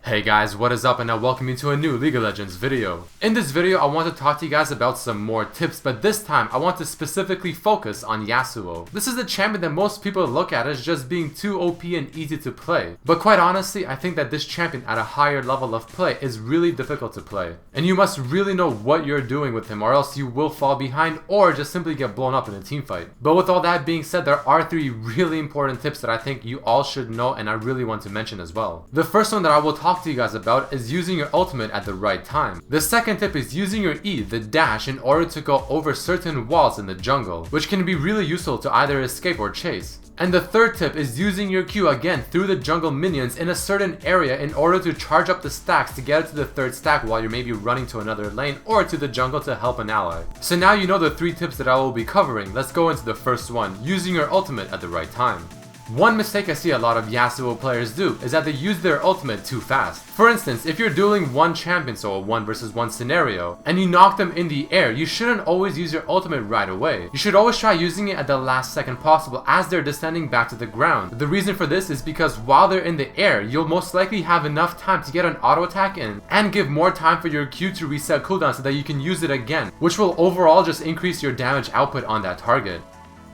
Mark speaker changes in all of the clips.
Speaker 1: Hey guys, what is up, and I welcome you to a new League of Legends video. In this video, I want to talk to you guys about some more tips, but this time I want to specifically focus on Yasuo. This is a champion that most people look at as just being too OP and easy to play. But quite honestly, I think that this champion at a higher level of play is really difficult to play. And you must really know what you're doing with him, or else you will fall behind or just simply get blown up in a team fight. But with all that being said, there are 3 really important tips that I think you all should know and I really want to mention as well. The first one that I will talk to you guys about is using your ultimate at the right time. The second tip is using your E, the dash, in order to go over certain walls in the jungle, which can be really useful to either escape or chase. And the third tip is using your Q again through the jungle minions in a certain area in order to charge up the stacks to get it to the 3rd stack while you're maybe running to another lane or to the jungle to help an ally. So now you know the 3 tips that I will be covering. Let's go into the first one, using your ultimate at the right time. One mistake I see a lot of Yasuo players do is that they use their ultimate too fast. For instance, if you're dueling one champion, so a 1 versus 1 scenario, and you knock them in the air, you shouldn't always use your ultimate right away. You should always try using it at the last second possible as they're descending back to the ground. The reason for this is because while they're in the air, you'll most likely have enough time to get an auto attack in and give more time for your Q to reset cooldown so that you can use it again, which will overall just increase your damage output on that target.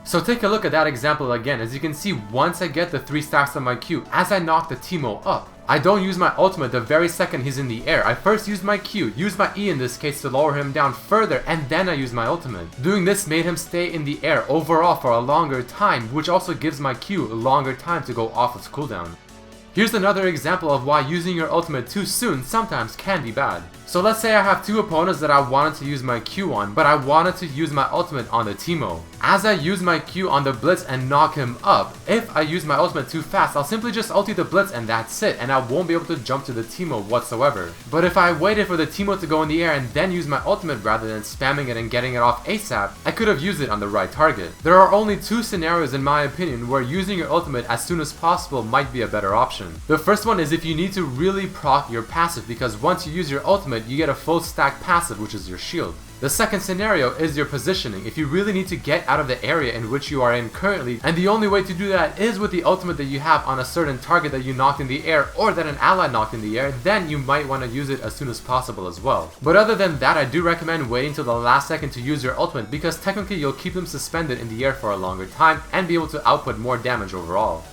Speaker 1: So take a look at that example again. As you can see, once I get the 3 stacks on my Q, as I knock the Teemo up, I don't use my ultimate the very second he's in the air. I first use my Q, use my E in this case to lower him down further, and then I use my ultimate. Doing this made him stay in the air overall for a longer time, which also gives my Q a longer time to go off its cooldown. Here's another example of why using your ultimate too soon sometimes can be bad. So let's say I have 2 opponents that I wanted to use my Q on, but I wanted to use my ultimate on the Teemo. As I use my Q on the Blitz and knock him up, if I use my ultimate too fast, I'll simply just ulti the Blitz and that's it, and I won't be able to jump to the Teemo whatsoever. But if I waited for the Teemo to go in the air and then use my ultimate rather than spamming it and getting it off ASAP, I could have used it on the right target. There are only 2 scenarios in my opinion where using your ultimate as soon as possible might be a better option. The first one is if you need to really proc your passive, because once you use your ultimate, you get a full stack passive, which is your shield. The second scenario is your positioning. If you really need to get out of the area in which you are in currently, and the only way to do that is with the ultimate that you have on a certain target that you knocked in the air or that an ally knocked in the air, then you might want to use it as soon as possible as well. But other than that, I do recommend waiting till the last second to use your ultimate, because technically you'll keep them suspended in the air for a longer time and be able to output more damage overall.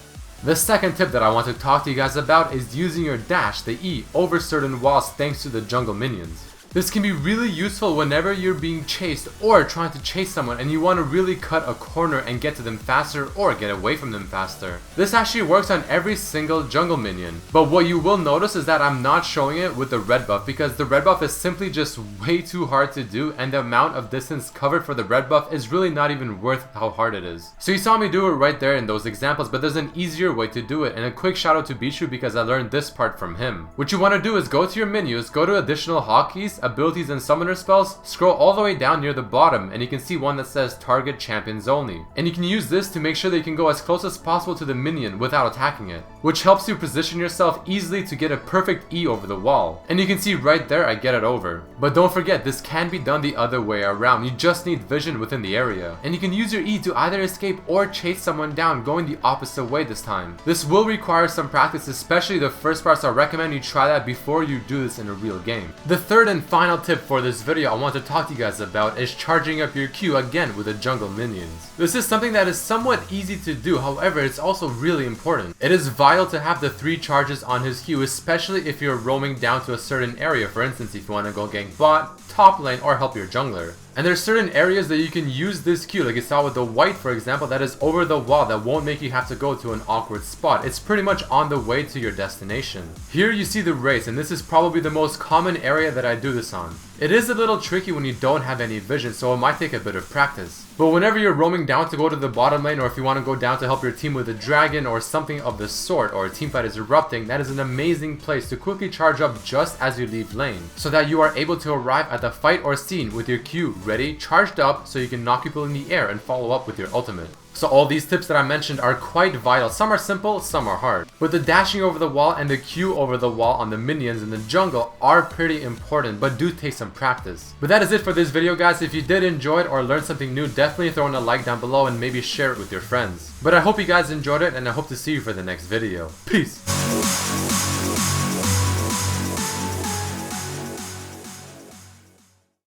Speaker 1: The second tip that I want to talk to you guys about is using your dash, the E, over certain walls thanks to the jungle minions. This can be really useful whenever you're being chased or trying to chase someone and you want to really cut a corner and get to them faster or get away from them faster. This actually works on every single jungle minion. But what you will notice is that I'm not showing it with the red buff, because the red buff is simply just way too hard to do, and the amount of distance covered for the red buff is really not even worth how hard it is. So you saw me do it right there in those examples, but there's an easier way to do it, and a quick shout out to Bishu because I learned this part from him. What you want to do is go to your menus, go to additional hotkeys, abilities and summoner spells, scroll all the way down near the bottom and you can see one that says target champions only. And you can use this to make sure that you can go as close as possible to the minion without attacking it, which helps you position yourself easily to get a perfect E over the wall. And you can see right there I get it over. But don't forget, this can be done the other way around. You just need vision within the area. And you can use your E to either escape or chase someone down, going the opposite way this time. This will require some practice, especially the first part, so I recommend you try that before you do this in a real game. The third and final tip for this video I want to talk to you guys about is charging up your Q again with the jungle minions. This is something that is somewhat easy to do, however it's also really important. It is vital to have the 3 charges on his Q, especially if you're roaming down to a certain area. For instance, if you want to go gank bot, top lane, or help your jungler. And there's certain areas that you can use this Q, like you saw with the white for example, that is over the wall, that won't make you have to go to an awkward spot. It's pretty much on the way to your destination. Here you see the race, and this is probably the most common area that I do this on. It is a little tricky when you don't have any vision, so it might take a bit of practice. But whenever you're roaming down to go to the bottom lane, or if you want to go down to help your team with a dragon or something of the sort, or a teamfight is erupting, that is an amazing place to quickly charge up just as you leave lane, so that you are able to arrive at the fight or scene with your Q ready, charged up, so you can knock people in the air and follow up with your ultimate. So all these tips that I mentioned are quite vital. Some are simple, some are hard. But the dashing over the wall and the Q over the wall on the minions in the jungle are pretty important, but do take some practice. But that is it for this video, guys. If you did enjoy it or learn something new, definitely throw in a like down below and maybe share it with your friends. But I hope you guys enjoyed it, and I hope to see you for the next video. Peace!